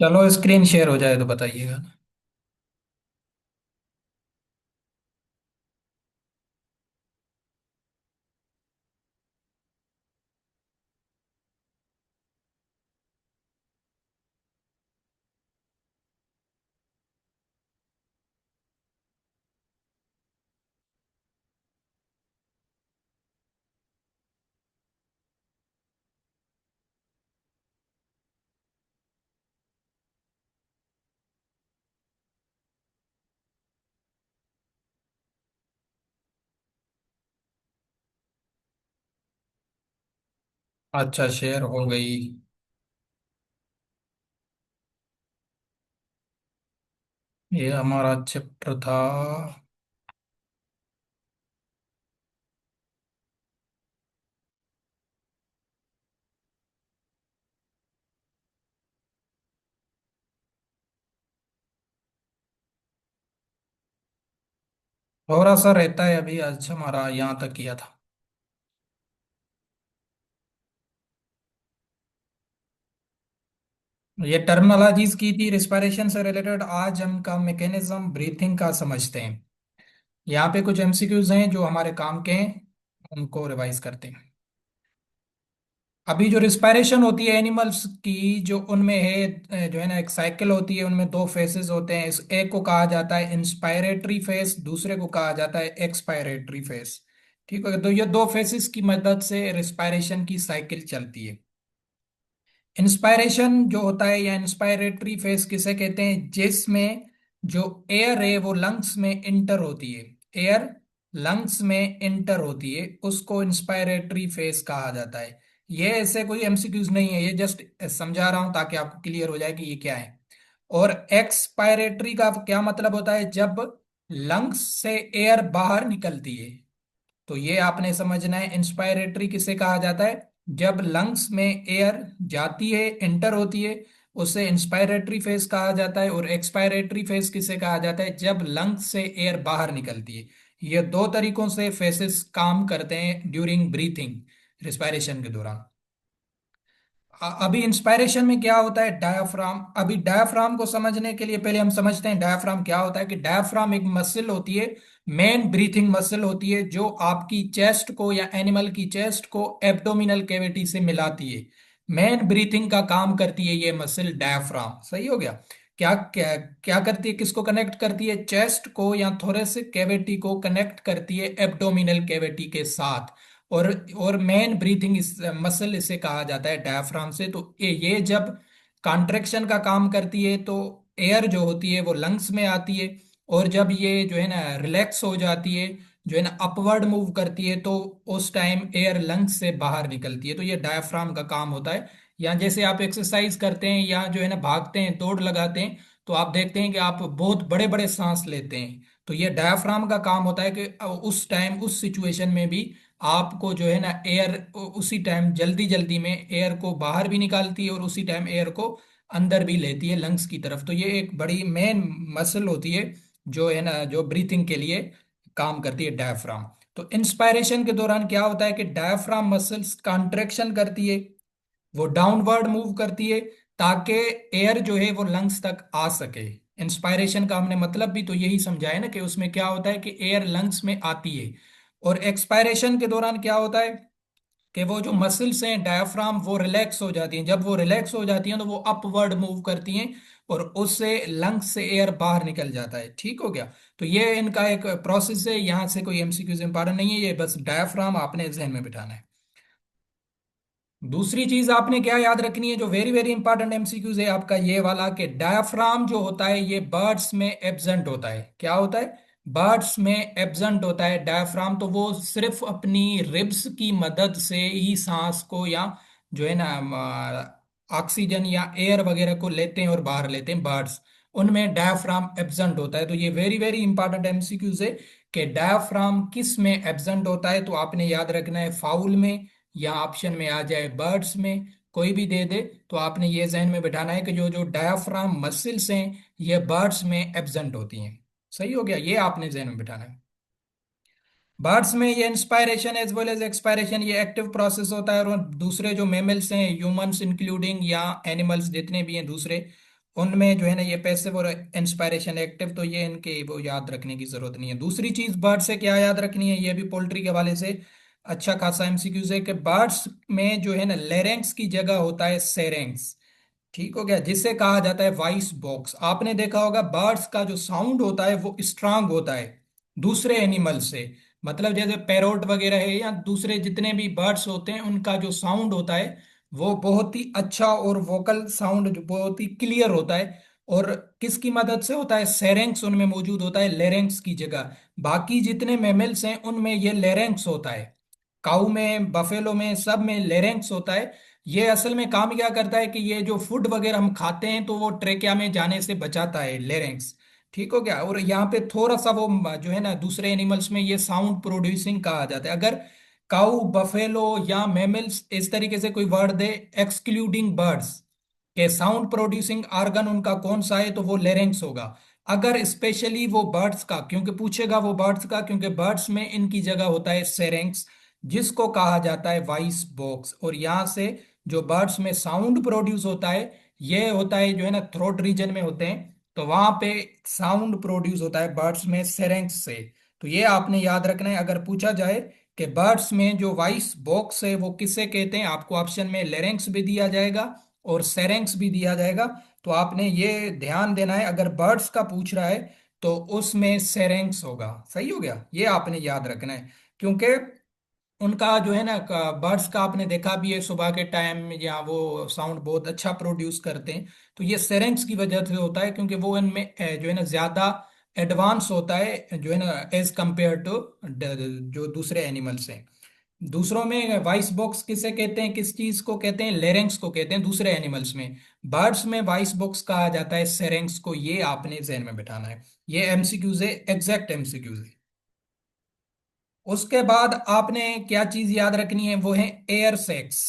चलो screen share हो जाए तो बताइएगा ना। अच्छा, शेयर हो गई। ये हमारा चैप्टर था। थोड़ा सा रहता है अभी, आज हमारा यहाँ तक किया था। ये टर्मिनोलॉजीज की थी रिस्पायरेशन से रिलेटेड। आज हम का मैकेनिज्म ब्रीथिंग का समझते हैं। यहाँ पे कुछ एमसीक्यूज हैं जो हमारे काम के हैं, उनको रिवाइज करते हैं। अभी जो रिस्पायरेशन होती है एनिमल्स की, जो उनमें है जो है ना, एक साइकिल होती है, उनमें दो फेसेस होते हैं। इस एक को कहा जाता है इंस्पायरेटरी फेस, दूसरे को कहा जाता है एक्सपायरेटरी फेस। ठीक है, तो ये दो फेसेस की मदद से रिस्पायरेशन की साइकिल चलती है। इंस्पायरेशन जो होता है या इंस्पायरेटरी फेस किसे कहते हैं? जिसमें जो एयर है वो लंग्स में इंटर होती है। एयर लंग्स में इंटर होती है, उसको इंस्पायरेटरी फेस कहा जाता है। ये ऐसे कोई एमसीक्यूज नहीं है, ये जस्ट समझा रहा हूं ताकि आपको क्लियर हो जाए कि ये क्या है। और एक्सपायरेटरी का क्या मतलब होता है? जब लंग्स से एयर बाहर निकलती है। तो ये आपने समझना है, इंस्पायरेटरी किसे कहा जाता है? जब लंग्स में एयर जाती है, एंटर होती है, उसे इंस्पायरेटरी फेज कहा जाता है। और एक्सपायरेटरी फेज किसे कहा जाता है? जब लंग्स से एयर बाहर निकलती है। ये दो तरीकों से फेसेस काम करते हैं ड्यूरिंग ब्रीथिंग, रिस्पायरेशन के दौरान। अभी इंस्पायरेशन में क्या होता है? डायाफ्राम। अभी डायाफ्राम को समझने के लिए पहले हम समझते हैं डायाफ्राम क्या होता है। कि डायाफ्राम एक मसल होती है, मेन ब्रीथिंग मसल होती है, जो आपकी चेस्ट को या एनिमल की चेस्ट को एब्डोमिनल कैविटी से मिलाती है। मेन ब्रीथिंग का काम करती है ये मसल डायाफ्राम। सही हो गया। क्या क्या क्या करती है? किसको कनेक्ट करती है? चेस्ट को या थोरेसिक कैविटी को कनेक्ट करती है एब्डोमिनल कैविटी के साथ। और और मेन ब्रीथिंग इस मसल इसे कहा जाता है डायफ्राम से। तो ये जब कॉन्ट्रेक्शन का काम करती है तो एयर जो होती है वो लंग्स में आती है। और जब ये जो है ना रिलैक्स हो जाती है, जो है ना अपवर्ड मूव करती है, तो उस टाइम एयर लंग्स से बाहर निकलती है। तो ये डायफ्राम का काम होता है। या जैसे आप एक्सरसाइज करते हैं या जो है ना भागते हैं, दौड़ लगाते हैं, तो आप देखते हैं कि आप बहुत बड़े बड़े सांस लेते हैं। तो ये डायफ्राम का काम होता है कि उस टाइम, उस सिचुएशन में भी आपको जो है ना एयर उसी टाइम जल्दी जल्दी में एयर को बाहर भी निकालती है और उसी टाइम एयर को अंदर भी लेती है लंग्स की तरफ। तो ये एक बड़ी मेन मसल होती है जो है ना, जो ब्रीथिंग के लिए काम करती है, डायफ्राम। तो इंस्पायरेशन के दौरान क्या होता है कि डायफ्राम मसल्स कॉन्ट्रेक्शन करती है, वो डाउनवर्ड मूव करती है, ताकि एयर जो है वो लंग्स तक आ सके। इंस्पायरेशन का हमने मतलब भी तो यही समझा है ना, कि उसमें क्या होता है कि एयर लंग्स में आती है। और एक्सपायरेशन के दौरान क्या होता है कि वो जो मसल्स हैं डायफ्राम, वो रिलैक्स हो जाती हैं। जब वो रिलैक्स हो जाती हैं तो वो अपवर्ड मूव करती हैं, और उससे लंग्स से एयर बाहर निकल जाता है। ठीक हो गया। तो ये इनका एक प्रोसेस है, यहाँ से कोई एमसीक्यूज इंपॉर्टेंट नहीं है, ये बस डायफ्राम आपने जहन में बिठाना है। दूसरी चीज आपने क्या याद रखनी है, जो वेरी वेरी इंपॉर्टेंट एमसीक्यूज है आपका ये वाला, कि डायफ्राम जो होता है ये बर्ड्स में एब्सेंट होता है। क्या होता है? बर्ड्स में एब्सेंट होता है डायफ्राम। तो वो सिर्फ अपनी रिब्स की मदद से ही सांस को, या जो है ना ऑक्सीजन या एयर वगैरह को लेते हैं और बाहर लेते हैं बर्ड्स। उनमें डायफ्राम एब्सेंट होता है। तो ये वेरी वेरी इंपॉर्टेंट एमसीक्यूज है कि डायफ्राम किस में एब्सेंट होता है। तो आपने याद रखना है फाउल में, या ऑप्शन में आ जाए बर्ड्स में, कोई भी दे दे। तो आपने ये जहन में बिठाना है कि जो जो डायाफ्राम मसल्स हैं ये बर्ड्स में एब्सेंट होती हैं। सही हो गया, ये आपने जहन में बिठाना है। बर्ड्स में ये inspiration as well as expiration ये एक्टिव प्रोसेस होता है। और दूसरे जो मेमल्स हैं, ह्यूमंस इंक्लूडिंग, या एनिमल्स जितने भी हैं दूसरे, उनमें जो है ना ये पैसिव और इंस्पायरेशन एक्टिव, तो ये इनके वो याद रखने की जरूरत नहीं है। दूसरी चीज बर्ड से क्या याद रखनी है, ये भी पोल्ट्री के हवाले से अच्छा खासा एमसीक्यूज है कि बर्ड्स में जो है ना लेरेंक्स की जगह होता है सेरेंक्स। ठीक हो गया, जिसे कहा जाता है वॉइस बॉक्स। आपने देखा होगा बर्ड्स का जो साउंड होता है वो स्ट्रांग होता है दूसरे एनिमल से। मतलब जैसे पैरोट वगैरह है या दूसरे जितने भी बर्ड्स होते हैं उनका जो साउंड होता है वो बहुत ही अच्छा और वोकल साउंड जो बहुत ही क्लियर होता है। और किसकी मदद से होता है, सेरेंक्स उनमें मौजूद होता है लेरेंक्स की जगह। बाकी जितने मैमल्स हैं उनमें ये लेरेंक्स होता है, काऊ में, बफेलो में, सब में लेरेंक्स होता है। ये असल में काम क्या करता है कि ये जो फूड वगैरह हम खाते हैं तो वो ट्रेकिया में जाने से बचाता है लेरेंक्स। ठीक हो गया। और यहाँ पे थोड़ा सा वो जो है ना दूसरे एनिमल्स में ये साउंड प्रोड्यूसिंग कहा जाता है। अगर काऊ, बफेलो या मैमल्स इस तरीके से कोई वर्ड दे एक्सक्लूडिंग बर्ड्स के साउंड प्रोड्यूसिंग ऑर्गन उनका कौन सा है, तो वो लेरेंक्स होगा। अगर स्पेशली वो बर्ड्स का, क्योंकि पूछेगा वो बर्ड्स का, क्योंकि बर्ड्स में इनकी जगह होता है सेरेंक्स, जिसको कहा जाता है वॉइस बॉक्स। और यहाँ से जो बर्ड्स में साउंड प्रोड्यूस होता है ये होता है जो है ना थ्रोट रीजन में होते हैं, तो वहां पे साउंड प्रोड्यूस होता है बर्ड्स में सेरेंक्स से। तो ये आपने याद रखना है। अगर पूछा जाए कि बर्ड्स में जो वॉइस बॉक्स है वो किसे कहते हैं, आपको ऑप्शन में लेरेंक्स भी दिया जाएगा और सेरेंक्स भी दिया जाएगा। तो आपने ये ध्यान देना है, अगर बर्ड्स का पूछ रहा है तो उसमें सेरेंक्स होगा। सही हो गया, ये आपने याद रखना है। क्योंकि उनका जो है ना बर्ड्स का आपने देखा भी है सुबह के टाइम या वो साउंड बहुत अच्छा प्रोड्यूस करते हैं, तो ये सेरेंक्स की वजह से होता है, क्योंकि वो इनमें जो है ना ज्यादा एडवांस होता है जो है ना एज कंपेयर टू जो दूसरे एनिमल्स हैं। दूसरों में वॉइस बॉक्स किसे कहते हैं, किस चीज को कहते हैं, लेरेंक्स को कहते हैं दूसरे एनिमल्स में। बर्ड्स में वॉइस बॉक्स कहा जाता है सेरेंक्स को, ये आपने जहन में बिठाना है। ये एमसीक्यूज है, एग्जैक्ट एमसीक्यूज है। उसके बाद आपने क्या चीज याद रखनी है, वो है एयर सेक्स।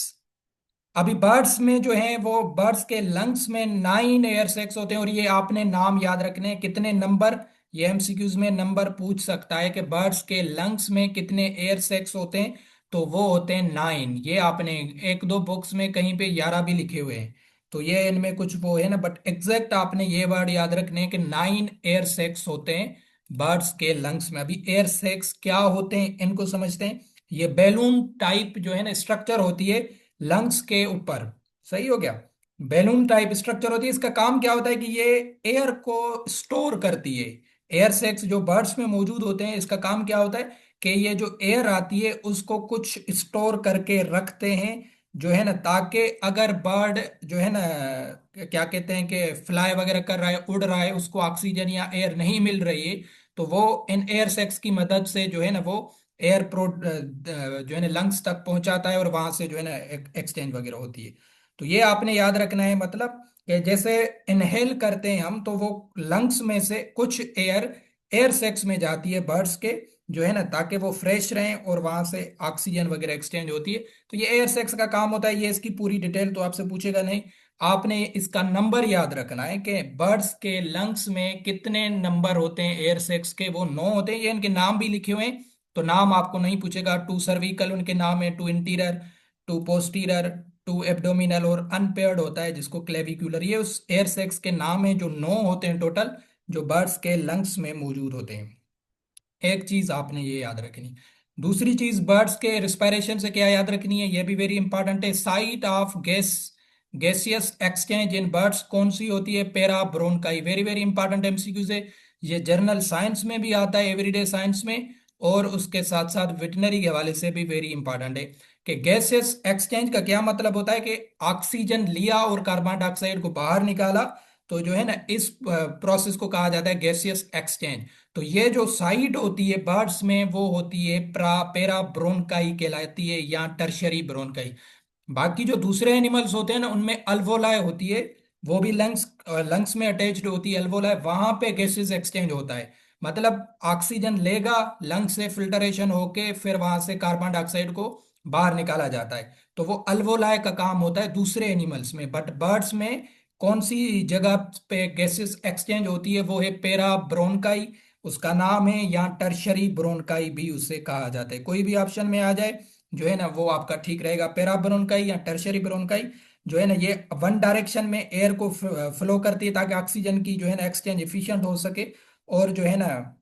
अभी बर्ड्स में जो है वो बर्ड्स के लंग्स में 9 एयर सेक्स होते हैं, और ये आपने नाम याद रखने हैं, कितने नंबर। ये एमसीक्यूज में नंबर पूछ सकता है कि बर्ड्स के लंग्स में कितने एयर सेक्स होते हैं, तो वो होते हैं 9। ये आपने एक दो बुक्स में कहीं पे 11 भी लिखे हुए हैं, तो ये इनमें कुछ वो है ना, बट एग्जैक्ट आपने ये वर्ड याद रखने हैं कि 9 एयर सेक्स होते हैं बर्ड्स के लंग्स में। अभी एयर सेक्स क्या होते हैं इनको समझते हैं। ये बैलून टाइप जो है ना स्ट्रक्चर होती है लंग्स के ऊपर। सही हो गया, बैलून टाइप स्ट्रक्चर होती है। इसका काम क्या होता है कि ये एयर को स्टोर करती है। एयर सैक्स जो बर्ड्स में मौजूद होते हैं, इसका काम क्या होता है कि ये जो एयर आती है उसको कुछ स्टोर करके रखते हैं जो है ना, ताकि अगर बर्ड जो है ना क्या कहते हैं कि फ्लाई वगैरह कर रहा है, उड़ रहा है, उसको ऑक्सीजन या एयर नहीं मिल रही है, तो वो इन एयर सैक्स की मदद से जो है ना वो एयर प्रो जो है ना लंग्स तक पहुंचाता है और वहां से जो है ना एक्सचेंज वगैरह होती है। तो ये आपने याद रखना है, मतलब कि जैसे इनहेल करते हैं हम तो वो लंग्स में से कुछ एयर एयर सेक्स में जाती है बर्ड्स के जो है ना, ताकि वो फ्रेश रहें और वहां से ऑक्सीजन वगैरह एक्सचेंज होती है। तो ये एयर सेक्स का काम होता है। ये इसकी पूरी डिटेल तो आपसे पूछेगा नहीं, आपने इसका नंबर याद रखना है कि बर्ड्स के लंग्स में कितने नंबर होते हैं एयर सेक्स के, वो 9 होते हैं। ये इनके नाम भी लिखे हुए हैं, तो नाम आपको नहीं पूछेगा। टू सर्विकल उनके नाम है, two interior, two posterior, two abdominal, और अनपेयर्ड होता है जिसको क्लेविकुलर। ये उस एयर सेक्स के नाम है जो 9 होते हैं टोटल, जो बर्ड्स के लंग्स में मौजूद होते हैं। एक चीज आपने ये याद रखनी। दूसरी चीज बर्ड्स के रिस्पायरेशन से क्या याद रखनी है, ये भी वेरी इंपॉर्टेंट है। Site of gaseous exchange in birds कौन सी होती है, पेरा bronchi. Very very important MCQ से ये जर्नल साइंस में भी आता है, एवरीडे साइंस में, और उसके साथ साथ वेटनरी के हवाले से भी वेरी इंपॉर्टेंट है। कि गैसियस एक्सचेंज का क्या मतलब होता है कि ऑक्सीजन लिया और कार्बन डाइऑक्साइड को बाहर निकाला, तो जो है ना इस प्रोसेस को कहा जाता है गैसियस एक्सचेंज। तो ये जो साइट होती है बर्ड्स में वो होती है पेरा ब्रोनकाई कहलाती है या टर्शरी ब्रोनकाई। बाकी जो दूसरे एनिमल्स होते हैं ना उनमें अल्वोलाय होती है, वो भी लंग्स लंग्स में अटैच्ड होती है अल्वोलाय, वहां पे गैसेस एक्सचेंज होता है। मतलब ऑक्सीजन लेगा लंग से फिल्टरेशन होके फिर वहां से कार्बन डाइऑक्साइड को बाहर निकाला जाता है, तो वो अल्वोलाय का काम होता है दूसरे एनिमल्स में। बट बर्ड्स में कौन सी जगह पे गैसेस एक्सचेंज होती है, वो है पेरा ब्रोनकाई, उसका नाम है, या टर्शरी ब्रोनकाई भी उसे कहा जाता है। कोई भी ऑप्शन में आ जाए जो है ना वो आपका ठीक रहेगा, पेरा ब्रोनकाई या टर्शरी ब्रोनकाई। जो है ना ये वन डायरेक्शन में एयर को फ्लो करती है, ताकि ऑक्सीजन की जो है ना एक्सचेंज एफिशिएंट हो सके। और जो है ना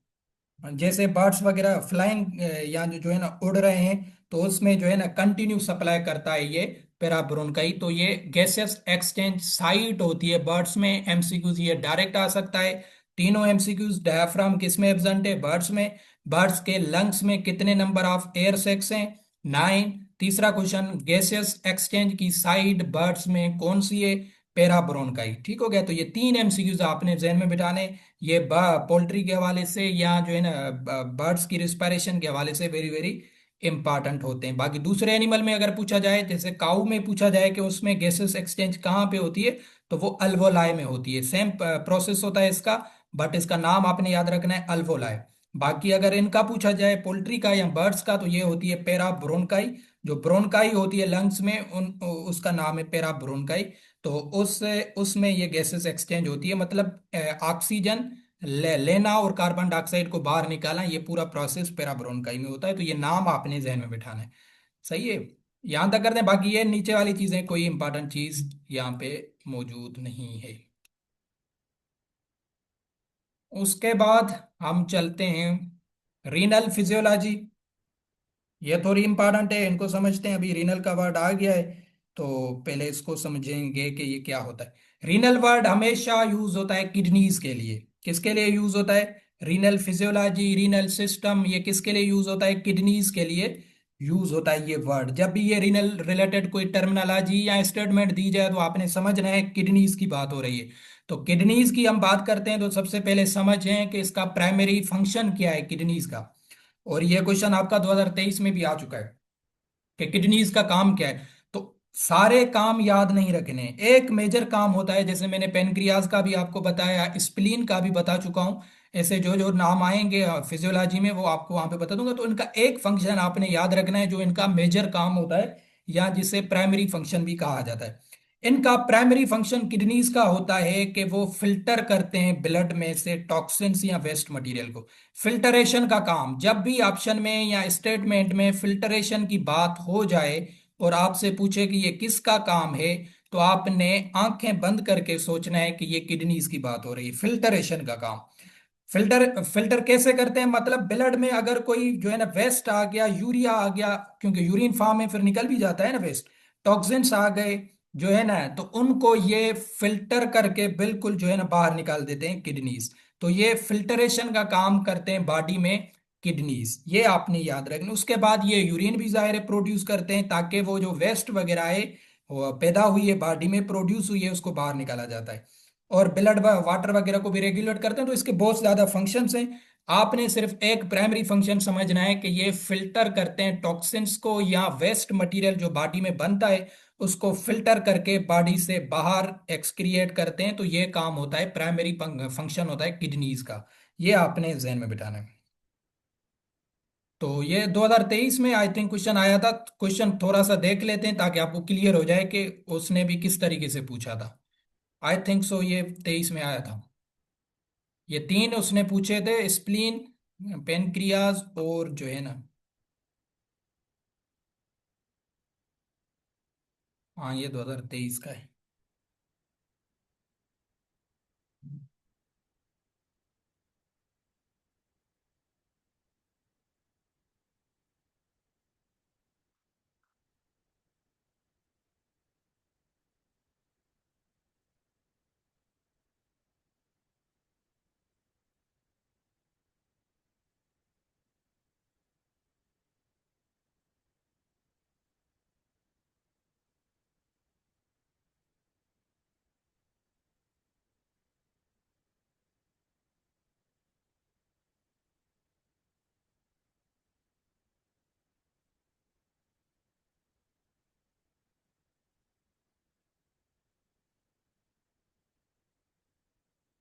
जैसे बर्ड्स वगैरह फ्लाइंग या जो है ना उड़ रहे हैं, तो उसमें जो है ना कंटिन्यू सप्लाई करता है ये पेराब्रोनकाई। तो ये गैसेस एक्सचेंज साइट होती है बर्ड्स में। एमसीक्यूज ये डायरेक्ट आ सकता है। तीनों एमसीक्यूज, डायफ्राम किस में एब्सेंट है? बर्ड्स में। बर्ड्स के लंग्स में कितने नंबर ऑफ एयर सैक्स हैं? 9। तीसरा क्वेश्चन, गैसेस एक्सचेंज की साइट बर्ड्स में कौन सी है? पेराब्रोनकाई। ठीक हो गया। तो ये तीन एमसीक्यूज आपने जहन में बिठाने। ये पोल्ट्री के हवाले से या जो है ना बर्ड्स की रिस्पायरेशन के हवाले से वेरी वेरी इंपॉर्टेंट होते हैं। बाकी दूसरे एनिमल में अगर पूछा जाए, जैसे काऊ में पूछा जाए कि उसमें गैसेस एक्सचेंज कहाँ पे होती है, तो वो अल्वोलाई में होती है। सेम प्रोसेस होता है इसका, बट इसका नाम आपने याद रखना है, अल्वोलाई। बाकी अगर इनका पूछा जाए पोल्ट्री का या बर्ड्स का, तो ये होती है पेरा ब्रोनकाई। जो ब्रोनकाई होती है लंग्स में, उसका नाम है पेरा ब्रोनकाई। तो उसमें ये गैसेस एक्सचेंज होती है, मतलब ऑक्सीजन लेना और कार्बन डाइऑक्साइड को बाहर निकालना, ये पूरा प्रोसेस पेराब्रोनकाई में होता है। तो ये नाम आपने जहन में बिठाना है। सही है। यहां तक करते हैं। बाकी ये नीचे वाली चीजें कोई इंपॉर्टेंट चीज यहाँ पे मौजूद नहीं है। उसके बाद हम चलते हैं रीनल फिजियोलॉजी। ये थोड़ी इंपॉर्टेंट है, इनको समझते हैं। अभी रीनल का वर्ड आ गया है, तो पहले इसको समझेंगे कि ये क्या होता है। रीनल वर्ड हमेशा यूज होता है किडनीज के लिए। किसके लिए यूज होता है? रीनल फिजियोलॉजी, रीनल सिस्टम, ये किसके लिए यूज होता है? किडनीज के लिए यूज होता है ये वर्ड। जब भी ये रीनल रिलेटेड कोई टर्मिनोलॉजी या स्टेटमेंट दी जाए, तो आपने समझना है किडनीज की बात हो रही है। तो किडनीज की हम बात करते हैं, तो सबसे पहले समझें कि इसका प्राइमरी फंक्शन क्या है किडनीज का। और ये क्वेश्चन आपका 2023 में भी आ चुका है कि किडनीज का काम क्या है। तो सारे काम याद नहीं रखने, एक मेजर काम होता है। जैसे मैंने पेनक्रियाज का भी आपको बताया, स्प्लीन का भी बता चुका हूं। ऐसे जो जो नाम आएंगे फिजियोलॉजी में, वो आपको वहां पे बता दूंगा। तो इनका एक फंक्शन आपने याद रखना है, जो इनका मेजर काम होता है, या जिसे प्राइमरी फंक्शन भी कहा जाता है। इनका प्राइमरी फंक्शन किडनीज का होता है कि वो फिल्टर करते हैं ब्लड में से टॉक्सिन्स या वेस्ट मटेरियल को। फिल्टरेशन का काम, जब भी ऑप्शन में या स्टेटमेंट में फिल्टरेशन की बात हो जाए और आपसे पूछे कि ये किसका काम है, तो आपने आंखें बंद करके सोचना है कि ये किडनीज की बात हो रही है, फिल्टरेशन का काम। फिल्टर फिल्टर कैसे करते हैं? मतलब ब्लड में अगर कोई जो है ना वेस्ट आ गया, यूरिया आ गया, क्योंकि यूरिन फॉर्म में फिर निकल भी जाता है ना वेस्ट, टॉक्सिन्स आ गए जो है ना, तो उनको ये फिल्टर करके बिल्कुल जो है ना बाहर निकाल देते हैं किडनीज। तो ये फिल्टरेशन का काम करते हैं बॉडी में किडनीज, ये आपने याद रखना। उसके बाद ये यूरिन भी जाहिर है प्रोड्यूस करते हैं, ताकि वो जो वेस्ट वगैरह है, वो पैदा हुई है बॉडी में, प्रोड्यूस हुई है, उसको बाहर निकाला जाता है। और ब्लड वाटर वगैरह को भी रेगुलेट करते हैं। तो इसके बहुत ज्यादा फंक्शंस हैं। आपने सिर्फ एक प्राइमरी फंक्शन समझना है कि ये फिल्टर करते हैं टॉक्सिन्स को, या वेस्ट मटेरियल जो बॉडी में बनता है उसको फिल्टर करके बॉडी से बाहर एक्सक्रिएट करते हैं। तो ये काम होता है, प्राइमरी फंक्शन होता है किडनीज का। ये आपने जहन में बिठाना है। तो ये 2023 में आई थिंक क्वेश्चन आया था। क्वेश्चन थोड़ा सा देख लेते हैं ताकि आपको क्लियर हो जाए कि उसने भी किस तरीके से पूछा था। आई थिंक सो ये 23 में आया था। ये तीन उसने पूछे थे, स्प्लीन, पेनक्रियाज और जो है ना, हाँ ये 2023 का है।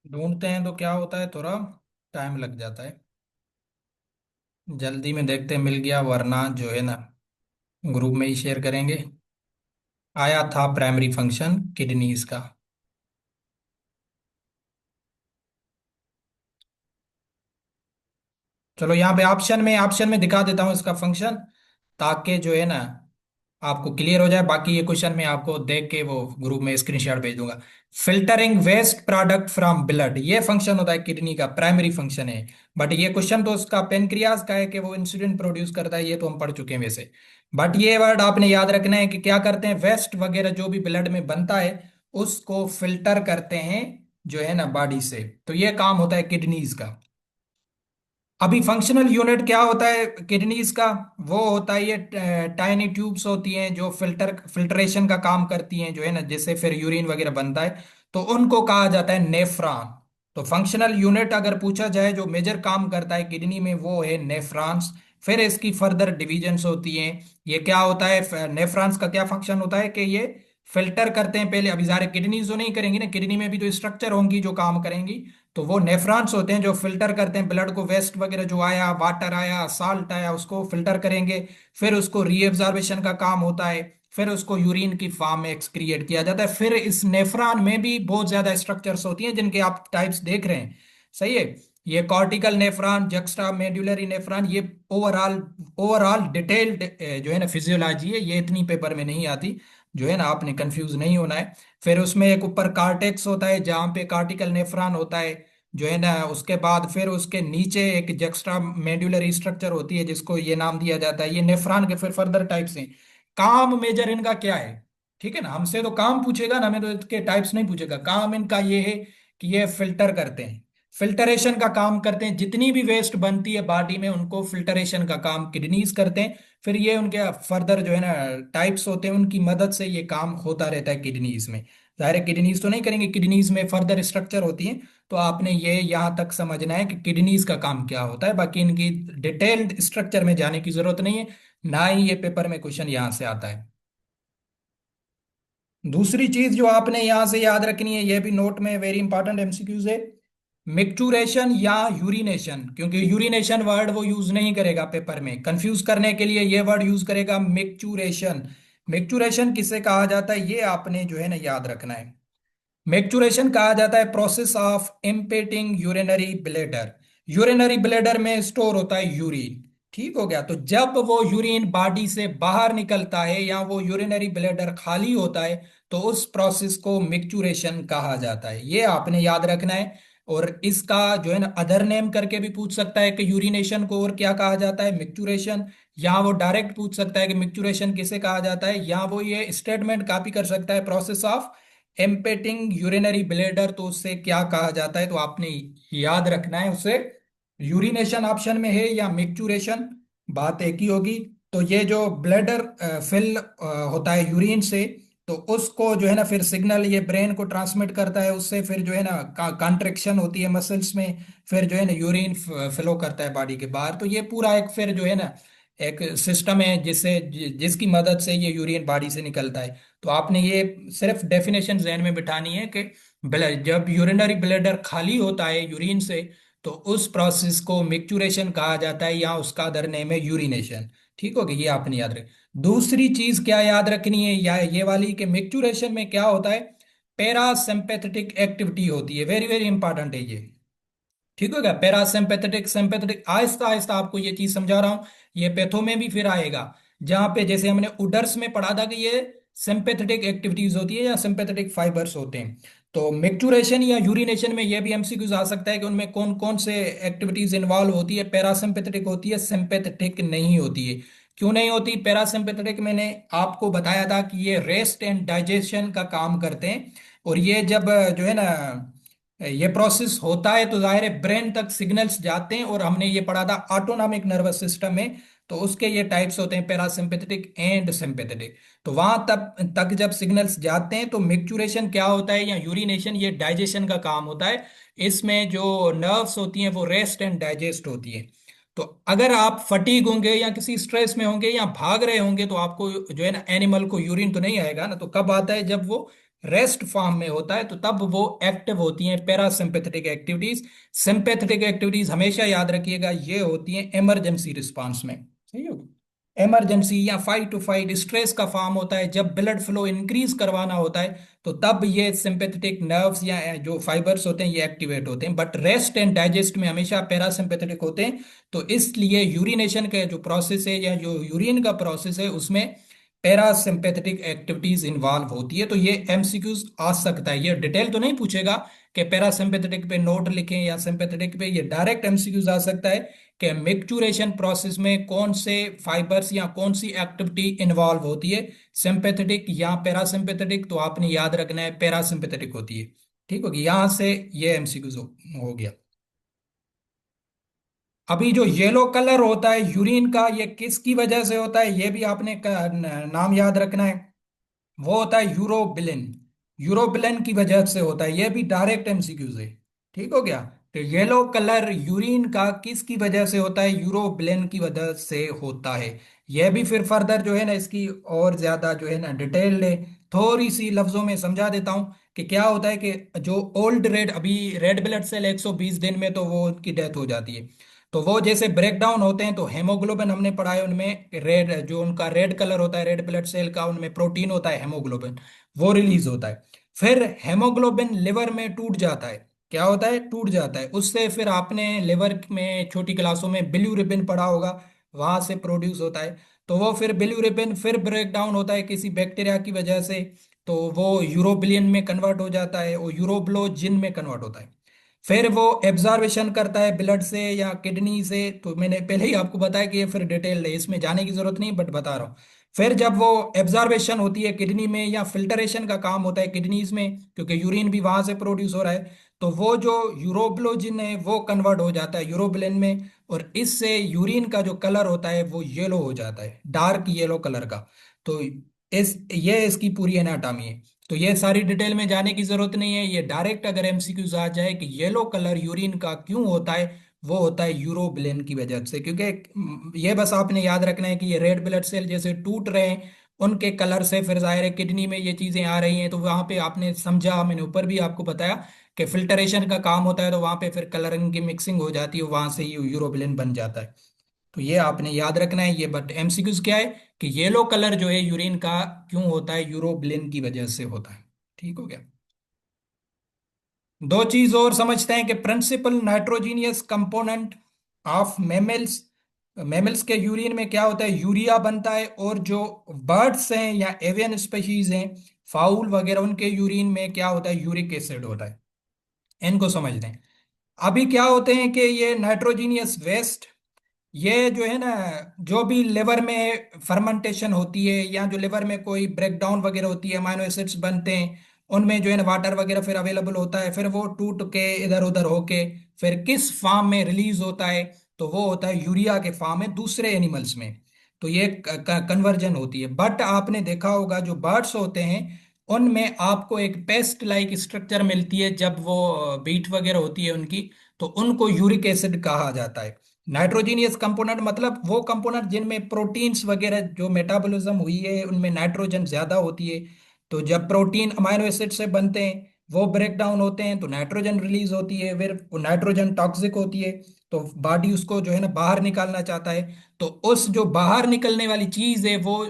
ढूंढते हैं तो क्या होता है, थोड़ा टाइम लग जाता है। जल्दी में देखते हैं, मिल गया, वरना जो है ना ग्रुप में ही शेयर करेंगे। आया था प्राइमरी फंक्शन किडनीज का। चलो यहाँ पे ऑप्शन में दिखा देता हूँ इसका फंक्शन, ताकि जो है ना आपको क्लियर हो जाए। बाकी ये क्वेश्चन मैं आपको देख के वो ग्रुप में स्क्रीनशॉट भेज दूंगा। Filtering waste product from blood, ये फंक्शन होता है किडनी का, प्राइमरी फंक्शन है। बट ये क्वेश्चन तो उसका पेनक्रियास का है कि वो इंसुलिन प्रोड्यूस करता है, ये तो हम पढ़ चुके हैं वैसे। बट ये वर्ड आपने याद रखना है कि क्या करते हैं, वेस्ट वगैरह जो भी ब्लड में बनता है उसको फिल्टर करते हैं जो है ना बॉडी से। तो ये काम होता है किडनीज का। अभी फंक्शनल यूनिट क्या होता है किडनीज का, वो होता है ये टाइनी ट्यूब्स होती हैं जो फिल्ट्रेशन का काम करती हैं जो है ना, जिससे फिर यूरिन वगैरह बनता है। तो उनको कहा जाता है नेफ्रॉन। तो फंक्शनल यूनिट अगर पूछा जाए जो मेजर काम करता है किडनी में, वो है नेफ्रॉन्स। फिर इसकी फर्दर डिविजन्स होती हैं। ये क्या होता है, नेफ्रॉन्स का क्या फंक्शन होता है कि ये फिल्टर करते हैं पहले। अभी सारे किडनीज तो नहीं करेंगी ना, किडनी में भी तो स्ट्रक्चर होंगी जो काम करेंगी। तो वो नेफ्रॉन्स होते हैं जो फिल्टर करते हैं ब्लड को, वेस्ट वगैरह जो आया, वाटर आया, साल्ट आया, उसको फिल्टर करेंगे। फिर उसको रीएब्जॉर्बेशन का काम होता है। फिर उसको यूरिन की फॉर्म में एक्सक्रिएट किया जाता है। फिर इस नेफ्रॉन में भी बहुत ज्यादा स्ट्रक्चर्स होती हैं जिनके आप टाइप्स देख रहे हैं। सही है। ये cortical nephron, juxta medullary nephron, ये ओवरऑल ओवरऑल डिटेल्ड जो है ना फिजियोलॉजी है, ये इतनी पेपर में नहीं आती जो है ना, आपने कंफ्यूज नहीं होना है। फिर उसमें एक ऊपर कार्टेक्स होता है जहाँ पे कार्टिकल नेफ्रॉन होता है जो है ना, उसके बाद फिर उसके नीचे एक जक्स्ट्रा मेडुलरी स्ट्रक्चर होती है जिसको ये नाम दिया जाता है। ये नेफ्रॉन के फिर फर्दर टाइप्स हैं। काम मेजर इनका क्या है, ठीक है ना, हमसे तो काम पूछेगा ना, हमें तो इसके टाइप्स नहीं पूछेगा। काम इनका ये है कि ये फिल्टर करते हैं, फिल्टरेशन का काम करते हैं। जितनी भी वेस्ट बनती है बॉडी में उनको फिल्टरेशन का काम किडनीज करते हैं। फिर ये उनके फर्दर जो है ना टाइप्स होते हैं, उनकी मदद से ये काम होता रहता है किडनीज में। जाहिर है किडनीज तो नहीं करेंगे, किडनीज में फर्दर स्ट्रक्चर होती है। तो आपने ये यहाँ तक समझना है कि किडनीज का काम क्या होता है, बाकी इनकी डिटेल्ड स्ट्रक्चर में जाने की जरूरत नहीं है। ना ही ये पेपर में क्वेश्चन यहाँ से आता है। दूसरी चीज जो आपने यहां से याद रखनी है, ये भी नोट में वेरी इंपॉर्टेंट एमसीक्यूज है, मिक्चुरेशन या यूरिनेशन। क्योंकि यूरिनेशन वर्ड वो यूज नहीं करेगा पेपर में, कंफ्यूज करने के लिए ये वर्ड यूज करेगा मिक्चुरेशन। मिक्चुरेशन किसे कहा जाता है ये आपने जो है ना याद रखना है। मैक्चुरेशन कहा जाता है process of emptying urinary bladder. Urinary bladder में स्टोर होता है यूरिन। ठीक हो गया। तो जब वो यूरिन बॉडी से बाहर निकलता है या वो यूरिनरी ब्लेडर खाली होता है, तो उस प्रोसेस को मिक्चुरेशन कहा जाता है, ये आपने याद रखना है। और इसका जो है ना अदर नेम करके भी पूछ सकता है कि यूरिनेशन को और क्या कहा जाता है, मिक्चुरेशन। या वो डायरेक्ट पूछ सकता है कि मिक्चुरेशन किसे कहा जाता है, या वो ये स्टेटमेंट कॉपी कर सकता है, process of emptying urinary bladder, तो उससे क्या कहा जाता है। तो आपने याद रखना है उसे, यूरिनेशन ऑप्शन में है या मिक्चुरेशन, बात एक ही होगी। तो ये जो ब्लेडर फिल होता है यूरिन से, तो उसको जो है ना फिर सिग्नल ये ब्रेन को ट्रांसमिट करता है, उससे फिर जो है ना कॉन्ट्रेक्शन होती है मसल्स में। फिर जो है ना यूरिन फ्लो करता है बॉडी के बाहर। तो ये पूरा एक फिर जो है ना एक सिस्टम है जिसकी मदद से ये यूरिन बॉडी से निकलता है। तो आपने ये सिर्फ डेफिनेशन जहन में बिठानी है कि जब यूरिनरी ब्लेडर खाली होता है यूरिन से, तो उस प्रोसेस को मिक्चुरेशन कहा जाता है, या उसका अदर नेम है यूरिनेशन। ठीक हो गया, ये आपने याद रख। दूसरी चीज क्या याद रखनी है, या ये वाली कि मिक्चुरेशन में क्या होता है, पैरासिम्पेथेटिक एक्टिविटी होती है, वेरी वेरी इंपॉर्टेंट है ये। ठीक हो गया, पैरासिम्पेथेटिक सिंपेथेटिक, आहिस्ता आहिस्ता आपको ये चीज समझा रहा हूं। ये पैथो में भी फिर आएगा, जहां पे जैसे हमने उडर्स में पढ़ा था कि ये सिंपेथेटिक एक्टिविटीज होती है या सिंपेथेटिक फाइबर्स होते हैं। तो मिक्चुरेशन या यूरिनेशन में ये भी एमसीक्यूज आ सकता है कि उनमें कौन कौन से एक्टिविटीज इन्वॉल्व होती है, पैरासिम्पेथेटिक होती है, सिंपेथेटिक नहीं होती है। क्यों नहीं होती पैरासिम्पेथेटिक, मैंने आपको बताया था कि ये रेस्ट एंड डाइजेशन का काम करते हैं। और ये जब जो है ना ये प्रोसेस होता है तो जाहिर है ब्रेन तक सिग्नल्स जाते हैं, और हमने ये पढ़ा था ऑटोनॉमिक नर्वस सिस्टम में। तो उसके ये टाइप्स होते हैं पैरासिम्पेथेटिक एंड सिम्पेथेटिक। तो वहां तक जब सिग्नल्स जाते हैं तो मिक्चुरेशन क्या होता है या यूरिनेशन, ये डाइजेशन का काम होता है। इसमें जो नर्व्स होती हैं वो रेस्ट एंड डाइजेस्ट होती है। तो अगर आप फटीग होंगे या किसी स्ट्रेस में होंगे या भाग रहे होंगे, तो आपको जो है ना एनिमल को यूरिन तो नहीं आएगा ना। तो कब आता है, जब वो रेस्ट फॉर्म में होता है, तो तब वो एक्टिव होती हैं पैरासिम्पेथेटिक एक्टिविटीज। सिंपेथेटिक एक्टिविटीज हमेशा याद रखिएगा, ये होती हैं इमरजेंसी रिस्पांस में। सही होगा, इमरजेंसी या फाइट टू फाइट स्ट्रेस का फॉर्म होता है, जब ब्लड फ्लो इंक्रीज करवाना होता है, तो तब ये सिंपेथेटिक नर्व्स या जो फाइबर्स होते हैं ये एक्टिवेट होते हैं। बट रेस्ट एंड डाइजेस्ट में हमेशा पैरासिम्पेथेटिक होते हैं। तो इसलिए यूरिनेशन का जो प्रोसेस है या जो यूरिन का प्रोसेस है, उसमें पैरासिम्पेथेटिक एक्टिविटीज इन्वॉल्व होती है। तो ये एमसीक्यूज आ सकता है, ये डिटेल तो नहीं पूछेगा कि पैरासिम्पेथेटिक पे नोट लिखें या सिंपेथेटिक पे, ये डायरेक्ट एमसीक्यूज आ सकता है कि मिक्चुरेशन प्रोसेस में कौन से फाइबर्स या कौन सी एक्टिविटी इन्वॉल्व होती है, सिंपेथेटिक या पैरासिम्पेथेटिक। तो आपने याद रखना है पैरासिम्पेथेटिक होती है। ठीक होगी, यहां से ये एमसीक्यूज हो गया। अभी जो येलो कलर होता है यूरिन का, ये किसकी वजह से होता है, ये भी आपने नाम याद रखना है। वो होता है यूरोबिलिन। यूरोबिलिन की वजह से होता है, ये भी डायरेक्ट एमसीक्यू से। ठीक हो गया। तो येलो कलर यूरिन का किसकी वजह से होता है, यूरोबिलिन की वजह से होता है। यह भी फिर फर्दर जो है ना इसकी और ज्यादा जो है ना डिटेल ले, थोड़ी सी लफ्जों में समझा देता हूं कि क्या होता है कि जो ओल्ड रेड, अभी रेड ब्लड सेल 120 दिन में तो वो उनकी डेथ हो जाती है। तो वो जैसे ब्रेक डाउन होते हैं, तो हेमोग्लोबिन हमने पढ़ा है उनमें, रेड जो उनका रेड कलर होता है रेड ब्लड सेल का, उनमें प्रोटीन होता है हेमोग्लोबिन, वो रिलीज होता है। फिर हेमोग्लोबिन लिवर में टूट जाता है, क्या होता है, टूट जाता है। उससे फिर आपने लिवर में छोटी क्लासों में बिल्यूरिबिन पढ़ा होगा, वहां से प्रोड्यूस होता है। तो वो फिर बिल्यूरिबिन फिर ब्रेक डाउन होता है किसी बैक्टीरिया की वजह से, तो वो यूरोबिलिन में कन्वर्ट हो जाता है, वो यूरोब्लोजिन में कन्वर्ट होता है। फिर वो एब्जॉर्वेशन करता है ब्लड से या किडनी से, तो मैंने पहले ही आपको बताया कि ये फिर डिटेल है, इसमें जाने की जरूरत नहीं, बट बता रहा हूँ। फिर जब वो एब्जॉर्वेशन होती है किडनी में, या फिल्टरेशन का काम होता है किडनीज में, क्योंकि यूरिन भी वहां से प्रोड्यूस हो रहा है, तो वो जो यूरोब्लोजिन है वो कन्वर्ट हो जाता है यूरोबिलिन में, और इससे यूरिन का जो कलर होता है वो येलो हो जाता है, डार्क येलो कलर का। तो इस ये इसकी पूरी एनाटॉमी है। तो ये सारी डिटेल में जाने की जरूरत नहीं है, ये डायरेक्ट अगर एमसीक्यूज आ जाए कि येलो कलर यूरिन का क्यों होता है, वो होता है यूरोबिलिन की वजह से। क्योंकि ये बस आपने याद रखना है कि ये रेड ब्लड सेल जैसे टूट रहे हैं, उनके कलर से फिर जाहिर है किडनी में ये चीजें आ रही हैं, तो वहां पे आपने समझा, मैंने ऊपर भी आपको बताया कि फिल्टरेशन का काम होता है, तो वहां पे फिर कलरिंग की मिक्सिंग हो जाती है, वहां से ही यूरोबिलिन बन जाता है। तो ये आपने याद रखना है ये। बट एमसीक्यूज क्या है कि येलो कलर जो है यूरिन का क्यों होता है, यूरोबिलिन की वजह से होता है। ठीक हो गया। दो चीज और समझते हैं कि principal nitrogenous component of mammals, mammals के यूरिन में क्या होता है, यूरिया बनता है। और जो बर्ड्स हैं या एवियन स्पेशीज हैं, फाउल वगैरह, उनके यूरिन में क्या होता है, यूरिक एसिड होता है। इनको समझते हैं। अभी क्या होते हैं कि ये नाइट्रोजीनियस वेस्ट, ये जो है ना, जो भी लिवर में फर्मेंटेशन होती है या जो लिवर में कोई ब्रेकडाउन वगैरह होती है, अमाइनो एसिड्स बनते हैं, उनमें जो है ना वाटर वगैरह फिर अवेलेबल होता है, फिर वो टूट के इधर उधर होके फिर किस फॉर्म में रिलीज होता है, तो वो होता है यूरिया के फॉर्म में दूसरे एनिमल्स में। तो ये कन्वर्जन होती है। बट आपने देखा होगा जो बर्ड्स होते हैं, उनमें आपको एक पेस्ट लाइक स्ट्रक्चर मिलती है, जब वो बीट वगैरह होती है उनकी, तो उनको यूरिक एसिड कहा जाता है। नाइट्रोजीनियस कंपोनेंट मतलब वो कंपोनेंट जिनमें प्रोटीन्स वगैरह जो मेटाबॉलिज्म हुई है उनमें नाइट्रोजन ज्यादा होती है। तो जब प्रोटीन अमाइनो एसिड से बनते हैं, वो ब्रेक डाउन होते हैं, तो नाइट्रोजन रिलीज होती है, फिर वो नाइट्रोजन टॉक्सिक होती है, तो बॉडी उसको जो है ना बाहर निकालना चाहता है। तो उस जो बाहर निकलने वाली चीज है वो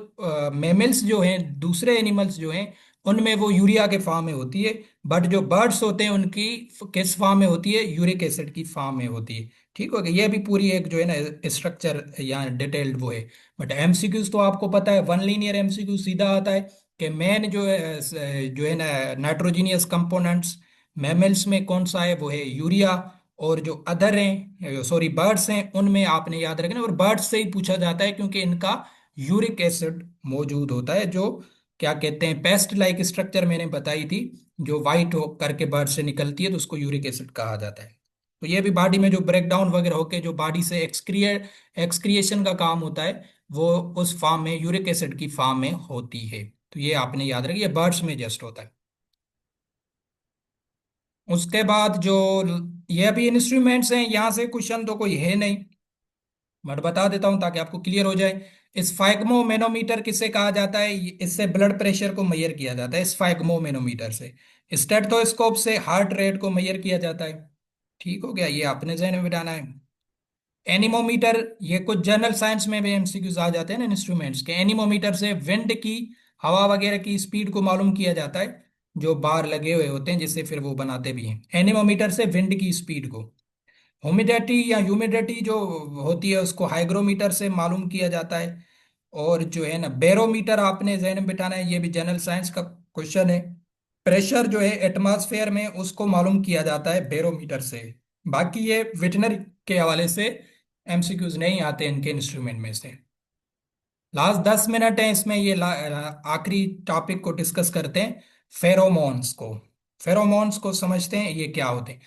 मेमल्स जो हैं, दूसरे एनिमल्स जो हैं, उनमें वो यूरिया के फॉर्म में होती है। बट जो बर्ड्स होते हैं उनकी किस फॉर्म में होती है, यूरिक एसिड की फॉर्म में होती है। ठीक हो गया, ये भी पूरी एक जो है ना स्ट्रक्चर या डिटेल्ड वो है। बट एमसीक्यूज तो आपको पता है, वन लीनियर एमसीक्यू सीधा आता है कि मेन जो है ना नाइट्रोजीनियस कंपोनेंट्स मैमल्स में कौन सा है, वो है यूरिया। और जो अदर हैं, सॉरी बर्ड्स हैं, उनमें आपने याद रखना, और बर्ड्स से ही पूछा जाता है क्योंकि इनका यूरिक एसिड मौजूद होता है, जो क्या कहते हैं, पेस्ट लाइक स्ट्रक्चर मैंने बताई थी, जो वाइट हो करके बर्ड से निकलती है, तो उसको यूरिक एसिड कहा जाता है। तो ये भी बॉडी में जो ब्रेक डाउन वगैरह होके जो बॉडी से एक्सक्रिएशन का काम होता है, वो उस फॉर्म में यूरिक एसिड की फॉर्म में होती है। तो ये आपने याद रखिए, ये बर्ड्स में जस्ट होता है। उसके बाद जो ये भी इंस्ट्रूमेंट्स हैं, यहाँ से क्वेश्चन तो कोई है नहीं, बट बता देता हूँ ताकि आपको क्लियर हो जाए। स्फैग्मोमेनोमीटर किसे कहा जाता है, इससे ब्लड प्रेशर को मेजर किया जाता है स्फैग्मोमेनोमीटर से। स्टेथोस्कोप से हार्ट रेट को मेजर किया जाता है। ठीक हो गया, ये आपने जहन में बिठाना है। एनीमोमीटर, ये कुछ जनरल साइंस में भी एमसीक्यूज आ जाते हैं ना इंस्ट्रूमेंट्स के। एनीमोमीटर से विंड की, हवा वगैरह की स्पीड को मालूम किया जाता है, जो बार लगे हुए होते हैं जिससे फिर वो बनाते भी हैं, एनीमोमीटर से विंड की स्पीड को। ह्यूमिडिटी या ह्यूमिडिटी जो होती है उसको हाइग्रोमीटर से मालूम किया जाता है। और जो है ना बैरोमीटर आपने जहन में बिठाना है, ये भी जनरल साइंस का क्वेश्चन है। प्रेशर जो है एटमॉस्फेयर में उसको मालूम किया जाता है बैरोमीटर से। बाकी ये वेटनरी के हवाले से एमसीक्यूज नहीं आते इनके इंस्ट्रूमेंट में से। लास्ट 10 मिनट है इसमें, ये आखिरी टॉपिक को डिस्कस करते हैं, फेरोमोन्स को। फेरोमोन्स को समझते हैं ये क्या होते हैं।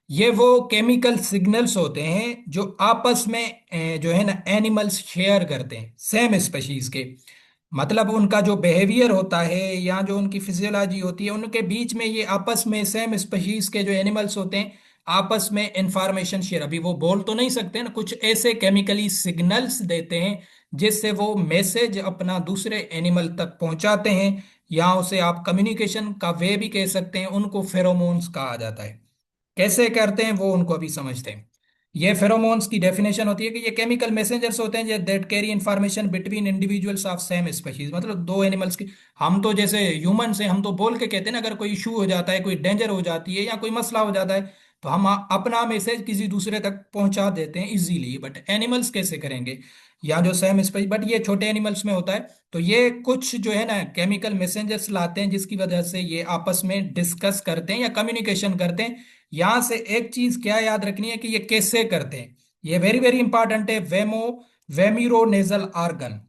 ये वो केमिकल सिग्नल्स होते हैं जो आपस में जो है ना एनिमल्स शेयर करते हैं सेम स्पीशीज के। मतलब उनका जो बिहेवियर होता है या जो उनकी फिजियोलॉजी होती है, उनके बीच में ये आपस में सेम स्पीशीज के जो एनिमल्स होते हैं आपस में इंफॉर्मेशन शेयर, अभी वो बोल तो नहीं सकते ना, कुछ ऐसे केमिकली सिग्नल्स देते हैं जिससे वो मैसेज अपना दूसरे एनिमल तक पहुंचाते हैं, या उसे आप कम्युनिकेशन का वे भी कह सकते हैं। उनको फेरोमोन्स कहा जाता है। कैसे करते हैं वो उनको अभी समझते हैं। ये फेरोमोन्स की डेफिनेशन होती है कि ये केमिकल मैसेंजर्स होते हैं that carry information between individuals of same species, मतलब दो एनिमल्स की। हम तो जैसे ह्यूमन से हम तो बोल के कहते हैं ना, अगर कोई इशू हो जाता है, कोई डेंजर हो जाती है या कोई मसला हो जाता है, तो हम अपना मैसेज किसी दूसरे तक पहुंचा देते हैं इजीली। बट एनिमल्स कैसे करेंगे, या जो सेम स्पीशीज, बट ये छोटे एनिमल्स में होता है। तो ये कुछ जो है ना केमिकल मैसेंजर्स लाते हैं जिसकी वजह से ये आपस में डिस्कस करते हैं या कम्युनिकेशन करते हैं। यहां से एक चीज क्या याद रखनी है कि ये कैसे करते हैं, ये वेरी वेरी इंपॉर्टेंट है। वेमिरो नेजल आर्गन।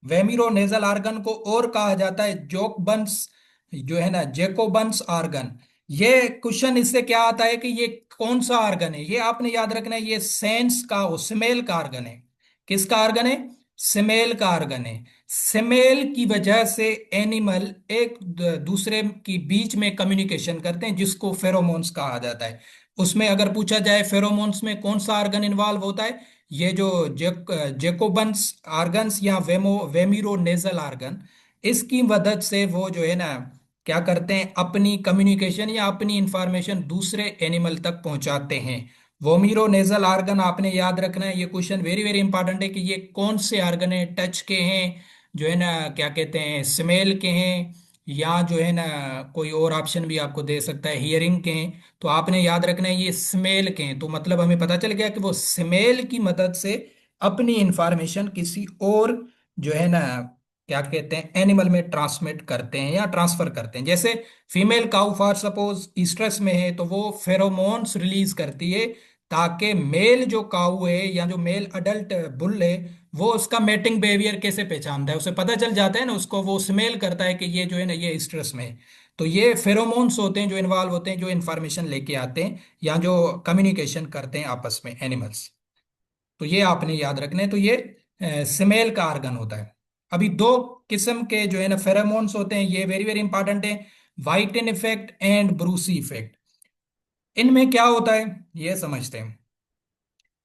वेमिरो नेजल आर्गन को और कहा जाता है जोकबंस, जो है ना जेकोबंस आर्गन। ये क्वेश्चन इससे क्या आता है कि ये कौन सा आर्गन है, ये आपने याद रखना है, ये सेंस का स्मेल का आर्गन है। किसका आर्गन है? स्मेल का आर्गन है। स्मेल की वजह से एनिमल एक दूसरे की बीच में कम्युनिकेशन करते हैं जिसको फेरोमोन्स कहा जाता है। उसमें अगर पूछा जाए फेरोमोन्स में कौन सा आर्गन इन्वॉल्व होता है, ये जो जेकोबन्स आर्गन्स या वेमिरो नेजल आर्गन, इसकी मदद से वो जो है ना क्या करते हैं, अपनी कम्युनिकेशन या अपनी इंफॉर्मेशन दूसरे एनिमल तक पहुंचाते हैं। वोमिरो नेजल आर्गन आपने याद रखना है, ये क्वेश्चन वेरी वेरी इंपॉर्टेंट है कि ये कौन से आर्गन है, टच के हैं, जो है ना क्या कहते हैं स्मेल के हैं, या जो है ना कोई और ऑप्शन भी आपको दे सकता है हियरिंग के हैं। तो आपने याद रखना है ये स्मेल के हैं, तो मतलब हमें पता चल गया कि वो स्मेल की मदद से अपनी इंफॉर्मेशन किसी और जो है ना क्या कहते हैं एनिमल में ट्रांसमिट करते हैं या ट्रांसफर करते हैं। जैसे female cow for suppose stress में है तो वो फेरोमोन्स रिलीज करती है ताकि मेल जो काऊ है या जो मेल अडल्ट बुल है वो उसका मेटिंग बिहेवियर कैसे पहचानता है, उसे पता चल जाता है ना, उसको वो स्मेल करता है कि ये जो है ना ये स्ट्रेस में है। तो ये फेरोमोन्स होते हैं जो इन्वॉल्व होते हैं, जो इन्फॉर्मेशन लेके आते हैं या जो कम्युनिकेशन करते हैं आपस में एनिमल्स। तो ये आपने याद रखने हैं। तो ये स्मेल का आर्गन होता है। अभी दो किस्म के जो है ना फेरोमोन्स होते हैं, ये वेरी वेरी इंपॉर्टेंट है, वाइटन इफेक्ट एंड ब्रूसी इफेक्ट। इनमें क्या होता है ये समझते हैं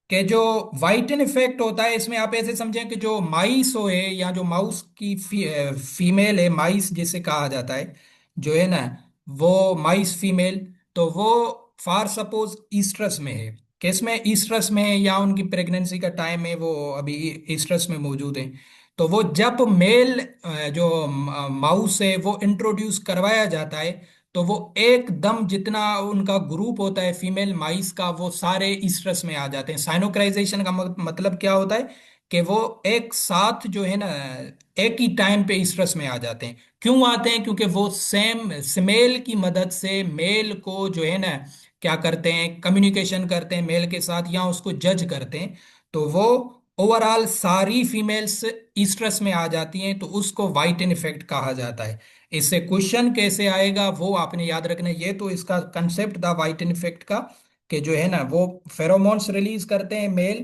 कि जो वाइटन इफेक्ट होता है इसमें आप ऐसे समझें कि जो माइस हो है या जो माउस की फीमेल है, माइस जिसे कहा जाता है जो है ना, वो माइस फीमेल, तो वो फॉर सपोज ईस्ट्रस में है। किस में? ईस्ट्रस में है, या उनकी प्रेगनेंसी का टाइम है वो अभी ईस्ट्रस में मौजूद है। तो वो जब मेल जो माउस है वो इंट्रोड्यूस करवाया जाता है, तो वो एकदम जितना उनका ग्रुप होता है फीमेल माइस का वो सारे ईस्ट्रस में आ जाते हैं। साइनोक्राइजेशन का मतलब क्या होता है कि वो एक साथ जो है ना एक ही टाइम पे ईस्ट्रस में आ जाते हैं। क्यों आते हैं? क्योंकि वो सेम स्मेल की मदद से मेल को जो है ना क्या करते हैं, कम्युनिकेशन करते हैं मेल के साथ या उसको जज करते हैं। तो वो ओवरऑल सारी फीमेल्स ईस्ट्रस में आ जाती हैं, तो उसको वाइटन इफेक्ट कहा जाता है। इससे क्वेश्चन कैसे आएगा वो आपने याद रखना है। ये तो इसका कंसेप्ट था वाइटन इफेक्ट का, कि जो है ना वो फेरोमोन्स रिलीज करते हैं मेल,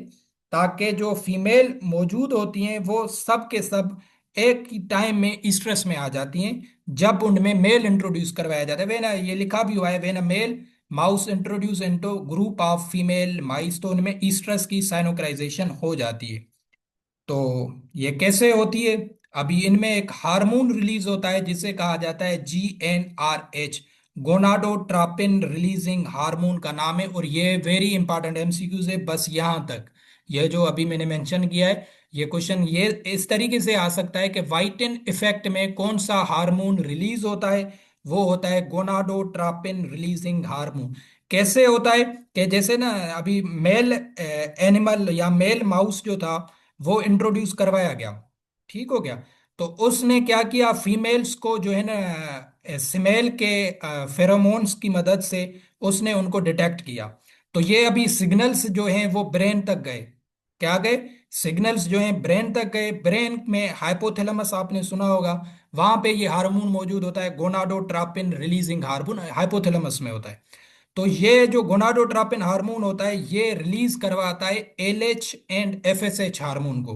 ताकि जो फीमेल मौजूद होती हैं वो सब के सब एक ही टाइम में स्ट्रेस में आ जाती हैं जब उनमें मेल इंट्रोड्यूस करवाया जाता है। वे ना ये लिखा भी हुआ है, वे ना male mouse introduce into group of female mice, तो उनमें स्ट्रेस की साइनोक्राइजेशन हो जाती है। तो ये कैसे होती है? अभी इनमें एक हार्मोन रिलीज होता है जिसे कहा जाता है GnRH, गोनाडोट्रोपिन रिलीजिंग हार्मोन का नाम है। और ये वेरी इंपॉर्टेंट एमसीक्यू है बस यहाँ तक। ये जो अभी मैंने मेंशन किया है, ये क्वेश्चन ये इस तरीके से आ सकता है कि वाइटन इफेक्ट में कौन सा हार्मोन रिलीज होता है, वो होता है गोनाडोट्रोपिन रिलीजिंग हार्मोन। कैसे होता है कि जैसे ना अभी मेल एनिमल या मेल माउस जो था वो इंट्रोड्यूस करवाया गया, ठीक हो गया। तो उसने क्या किया, फीमेल्स को जो है ना सिमेल के फेरोमोन्स की मदद से उसने उनको डिटेक्ट किया। तो ये अभी सिग्नल्स जो हैं वो ब्रेन तक गए। क्या गए? सिग्नल्स जो हैं ब्रेन तक गए। ब्रेन में हाइपोथैलेमस आपने सुना होगा, वहां पे ये हार्मोन मौजूद होता है, गोनाडोट्रोपिन रिलीजिंग हार्मोन हाइपोथैलेमस में होता है। तो ये जो गोनाडोट्रोपिन हार्मोन होता है ये रिलीज करवाता है एलएच एंड एफएसएच हार्मोन को।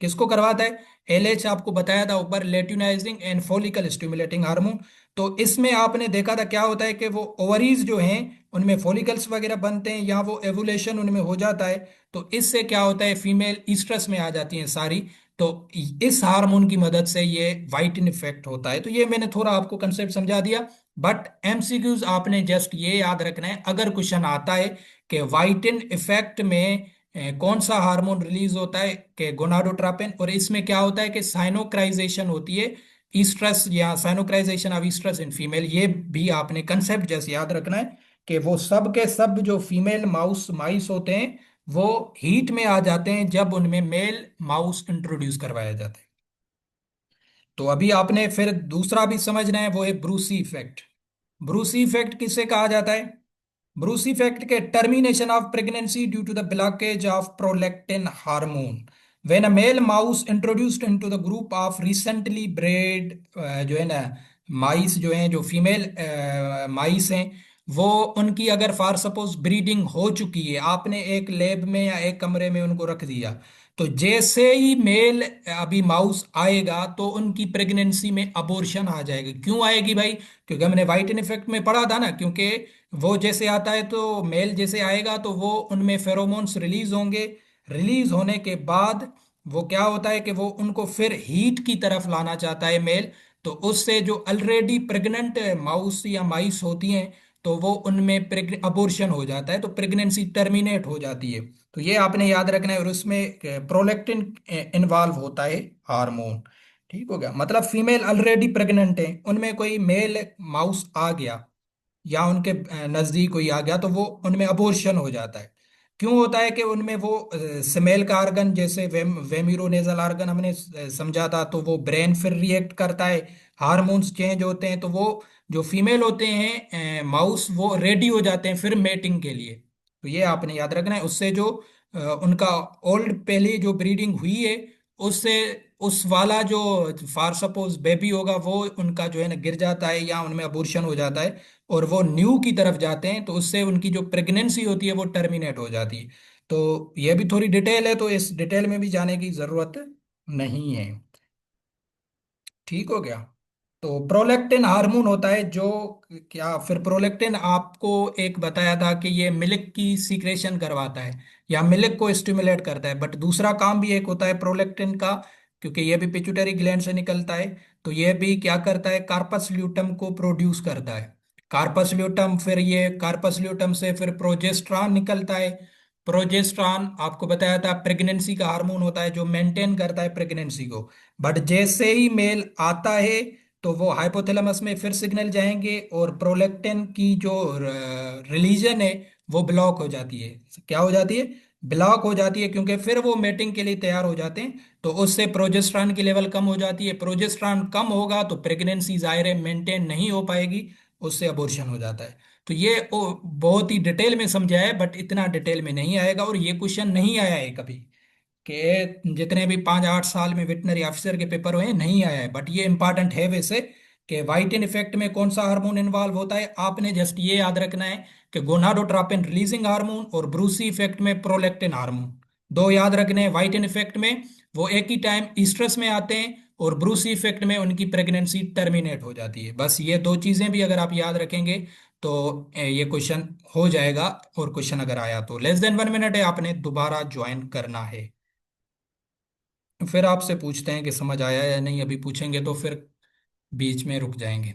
किसको करवाता है? एलएच आपको बताया था ऊपर, लेट्यूनाइजिंग एंड फॉलिकल स्टिमुलेटिंग हार्मोन। तो इसमें आपने देखा था क्या होता है कि वो ओवरीज जो हैं उनमें फॉलिकल्स वगैरह बनते हैं या वो एवुलेशन उनमें हो जाता है। तो इससे क्या होता है, फीमेल ईस्ट्रस में आ जाती हैं सारी। तो इस हार्मोन की मदद से ये वाइटन इफेक्ट होता है। तो ये मैंने थोड़ा आपको कंसेप्ट समझा दिया। बट एमसीक्यूज आपने जस्ट ये याद रखना है, अगर क्वेश्चन आता है कि वाइटिन इफेक्ट में कौन सा हार्मोन रिलीज होता है, कि गोनाडोट्रोपिन, और इसमें क्या होता है कि साइनोक्राइजेशन होती है ईस्ट्रस, या साइनोक्राइजेशन ऑफ ईस्ट्रस इन फीमेल, ये भी आपने कंसेप्ट जैसे याद रखना है कि वो सब के सब जो फीमेल माउस माइस होते हैं वो हीट में आ जाते हैं जब उनमें मेल माउस इंट्रोड्यूस करवाया जाता है। तो अभी आपने फिर दूसरा भी समझना है, वो है ब्रूसी इफेक्ट। ब्रूसी इफेक्ट किससे कहा जाता है? ब्रूसी इफेक्ट के termination of pregnancy due to the blockage of prolactin hormone when a male mouse introduced into the group of recently bred, जो है ना माइस जो हैं, जो फीमेल माइस हैं, वो उनकी अगर फॉर सपोज ब्रीडिंग हो चुकी है, आपने एक लैब में या एक कमरे में उनको रख दिया, तो जैसे ही मेल अभी माउस आएगा तो उनकी प्रेगनेंसी में अबॉर्शन आ जाएगी। क्यों आएगी भाई? क्योंकि हमने वाइटन इफेक्ट में पढ़ा था ना, क्योंकि वो जैसे आता है तो मेल जैसे आएगा तो वो उनमें फेरोमोन्स रिलीज होंगे। रिलीज होने के बाद वो क्या होता है कि वो उनको फिर हीट की तरफ लाना चाहता है मेल। तो उससे जो ऑलरेडी प्रेग्नेंट माउस या माइस होती हैं तो वो उनमें अबॉर्शन हो जाता है, तो प्रेगनेंसी टर्मिनेट हो जाती है। तो ये आपने याद रखना है। और उसमें प्रोलैक्टिन इन्वॉल्व होता है हार्मोन। ठीक हो गया। मतलब फीमेल ऑलरेडी प्रेग्नेंट है, उनमें कोई मेल माउस आ गया या उनके नजदीक कोई आ गया तो वो उनमें अबॉर्शन हो जाता है। क्यों होता है कि उनमें वो स्मेल का आर्गन, जैसे वेमिरोनेजल आर्गन हमने समझा था, तो वो ब्रेन फिर रिएक्ट करता है, हार्मोन्स चेंज होते हैं, तो वो जो फीमेल होते हैं माउस वो रेडी हो जाते हैं फिर मेटिंग के लिए। तो ये आपने याद रखना है। उससे जो उनका ओल्ड पहले जो ब्रीडिंग हुई है उससे उस वाला जो फार सपोज बेबी होगा वो उनका जो है ना गिर जाता है या उनमें अबॉर्शन हो जाता है, और वो न्यू की तरफ जाते हैं, तो उससे उनकी जो प्रेगनेंसी होती है वो टर्मिनेट हो जाती है। तो ये भी थोड़ी डिटेल है, तो इस डिटेल में भी जाने की जरूरत नहीं है। ठीक हो गया। तो प्रोलेक्टिन हार्मोन होता है जो, क्या फिर प्रोलेक्टिन आपको एक बताया था कि ये मिल्क की सीक्रेशन करवाता है या मिल्क को स्टिमुलेट करता है, बट दूसरा काम भी एक होता है प्रोलेक्टिन का, क्योंकि ये भी पिट्यूटरी ग्लैंड से निकलता है। तो ये भी क्या करता है, कार्पस ल्यूटम को प्रोड्यूस करता है। कार्पस ल्यूटम, फिर ये कार्पस ल्यूटम से फिर प्रोजेस्ट्रॉन निकलता है। प्रोजेस्ट्रॉन आपको बताया था प्रेगनेंसी का हार्मोन होता है जो मेंटेन करता है प्रेगनेंसी को। बट जैसे ही मेल आता है तो वो हाइपोथैलेमस में फिर सिग्नल जाएंगे और प्रोलेक्टिन की जो रिलीजन है वो ब्लॉक हो जाती है। क्या हो जाती है? ब्लॉक हो जाती है, क्योंकि फिर वो मेटिंग के लिए तैयार हो जाते हैं। तो उससे प्रोजेस्ट्रॉन की लेवल कम हो जाती है। प्रोजेस्ट्रॉन कम होगा तो प्रेगनेंसी जाहिर है मेंटेन नहीं हो पाएगी, उससे अबॉर्शन हो जाता है। तो ये बहुत ही डिटेल में समझा है, बट इतना डिटेल में नहीं आएगा, और ये क्वेश्चन नहीं आया है कभी, कि जितने भी 5-8 साल में वेटनरी ऑफिसर के पेपर हुए हैं नहीं आया है। बट ये इंपॉर्टेंट है वैसे, कि वाइटिन इफेक्ट में कौन सा हार्मोन इन्वॉल्व होता है, आपने जस्ट ये याद रखना है कि गोनाडोट्रोपिन रिलीजिंग हार्मोन और ब्रूसी इफेक्ट में प्रोलेक्टिन हार्मोन। दो याद रखने हैं। वाइटिन इफेक्ट में वो एक ही टाइम ईस्ट्रस में आते हैं, और ब्रूसी इफेक्ट में उनकी प्रेगनेंसी टर्मिनेट हो जाती है। बस ये दो चीजें भी अगर आप याद रखेंगे तो ये क्वेश्चन हो जाएगा। और क्वेश्चन अगर आया तो लेस देन 1 मिनट है, आपने दोबारा ज्वाइन करना है। फिर आपसे पूछते हैं कि समझ आया या नहीं, अभी पूछेंगे तो फिर बीच में रुक जाएंगे।